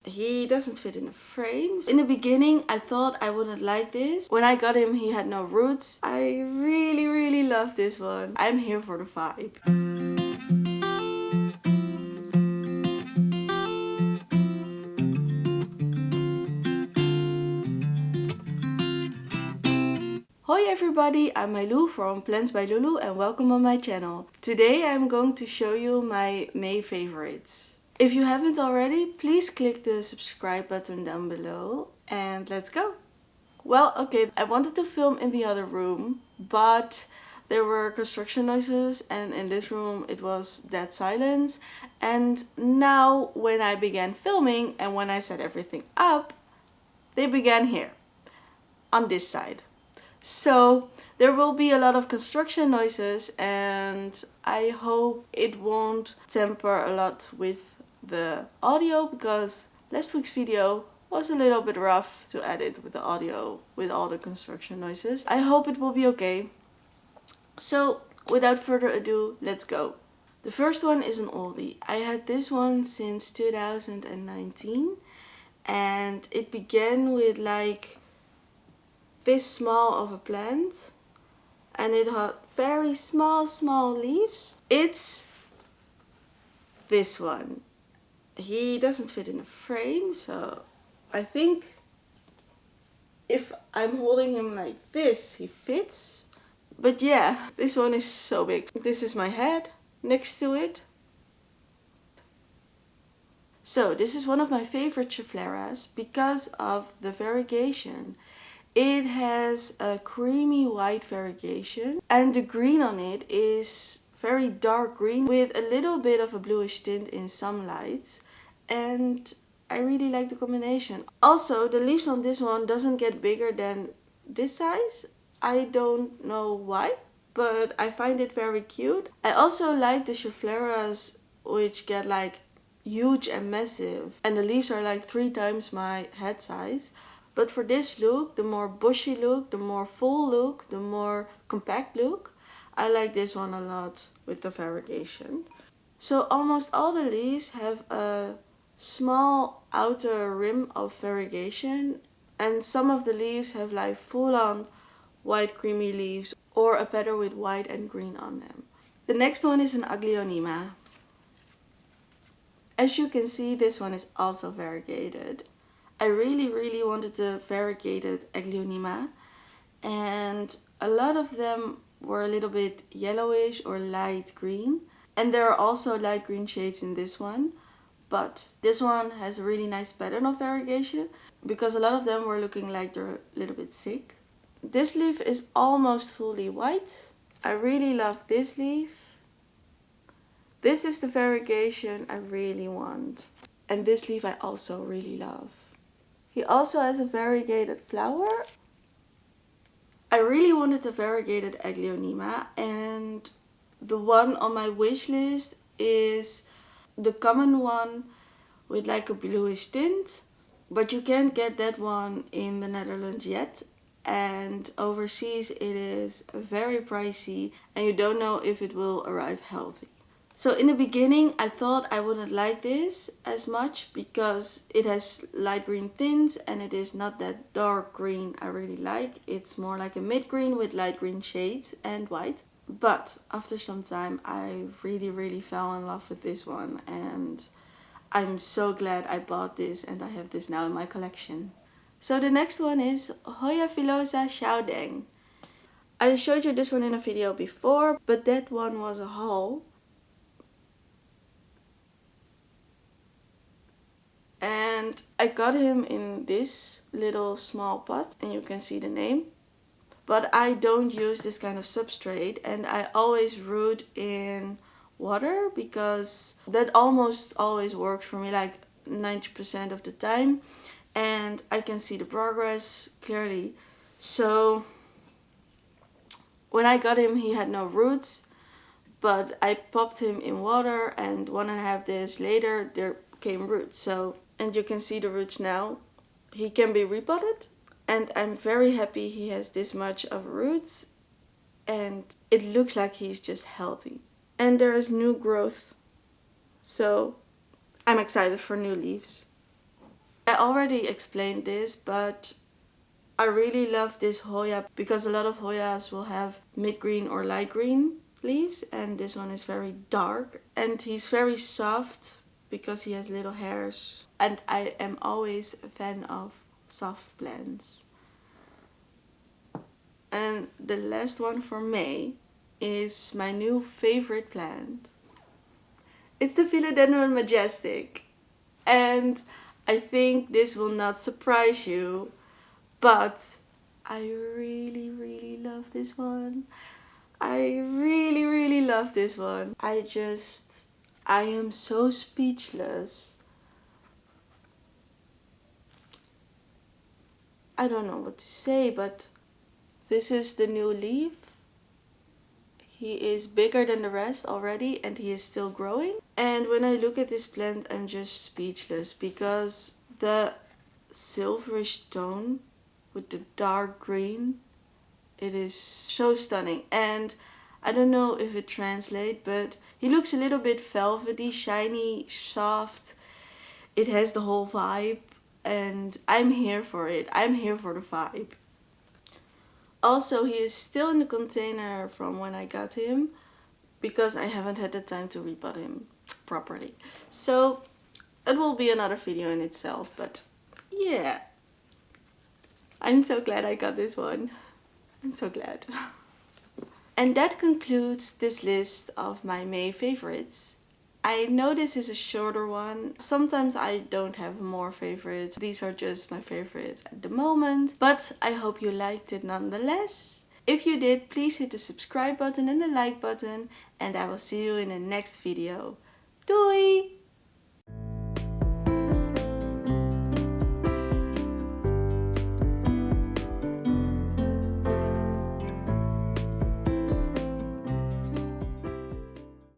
He doesn't fit in the frames. In the beginning, I thought I wouldn't like this. When I got him, he had no roots. I really love this one. I'm here for the vibe. Hoi everybody, I'm Maylou from Plants by Lulu and welcome on my channel. Today I'm going to show you my May favorites. If you haven't already, please click the subscribe button down below and let's go. Well, okay, I wanted to film in the other room, but there were construction noises and in this room it was dead silence. And now when I began filming and when I set everything up, they began here, on this side. So there will be a lot of construction noises and I hope it won't temper a lot with the audio because last week's video was a little bit rough to edit with the audio with all the construction noises. I hope it will be okay. So without further ado, let's go. The first one is an oldie. I had this one since 2019 and it began with like this small of a plant and it had very small leaves. It's this one. He doesn't fit in a frame, so I think if I'm holding him like this, he fits. But yeah, this one is so big. This is my head next to it. So this is one of my favorite Chifleras because of the variegation. It has a creamy white variegation and the green on it is very dark green with a little bit of a bluish tint in some lights, and I really like the combination. Also, the leaves on this one doesn't get bigger than this size. I don't know why, but I find it very cute. I also like the Chifleras which get like huge and massive and the leaves are like 3 times my head size. But for this look, the more bushy look, the more full look, the more compact look, I like this one a lot with the variegation. So almost all the leaves have a small outer rim of variegation and some of the leaves have like full on white creamy leaves or a pattern with white and green on them. The next one is an Aglaonema. As you can see, this one is also variegated. I really wanted the variegated Aglaonema and a lot of them were a little bit yellowish or light green, and there are also light green shades in this one, but this one has a really nice pattern of variegation because a lot of them were looking like they're a little bit sick. This leaf is almost fully white. I really love this leaf. This is the variegation I really want, and this leaf I also really love. He also has a variegated flower. I really wanted a variegated Aglaonema and the one on my wish list is the common one with like a bluish tint. But you can't get that one in the Netherlands yet and overseas it is very pricey and you don't know if it will arrive healthy. So in the beginning I thought I wouldn't like this as much because it has light green tints and it is not that dark green I really like. It's more like a mid green with light green shades and white. But after some time I really fell in love with this one and I'm so glad I bought this and I have this now in my collection. So the next one is Hoya Filosa Xiaodeng. I showed you this one in a video before, but that one was a haul. And I got him in this little small pot and you can see the name. But I don't use this kind of substrate and I always root in water because that almost always works for me, like 90% of the time. And I can see the progress clearly. So when I got him he had no roots, but I popped him in water and 1.5 days later there came roots. And you can see the roots now. He can be repotted and I'm very happy he has this much of roots and it looks like he's just healthy. And there is new growth, so I'm excited for new leaves. already explained this, but I really love this Hoya because a lot of Hoyas will have mid-green or light green leaves, and this one is very dark, and he's very soft because he has little hairs, and I am always a fan of soft plants. And the last one for May is my new favorite plant. It's the Philodendron Majestic, and I think this will not surprise you, but I really love this one. I really love this one. I am so speechless. I don't know what to say, but this is the new leaf. He is bigger than the rest already, and he is still growing. And when I look at this plant, I'm just speechless because the silverish tone with the dark green, it is so stunning. And I don't know if it translates, but he looks a little bit velvety, shiny, soft. It has the whole vibe, and I'm here for it. I'm here for the vibe. Also, he is still in the container from when I got him because I haven't had the time to repot him properly. So it will be another video in itself, but yeah. I'm so glad I got this one. I'm so glad. And that concludes this list of my May favorites. I know this is a shorter one. Sometimes I don't have more favorites. These are just my favorites at the moment. But I hope you liked it nonetheless. If you did, please hit the subscribe button and the like button. And I will see you in the next video. Doei!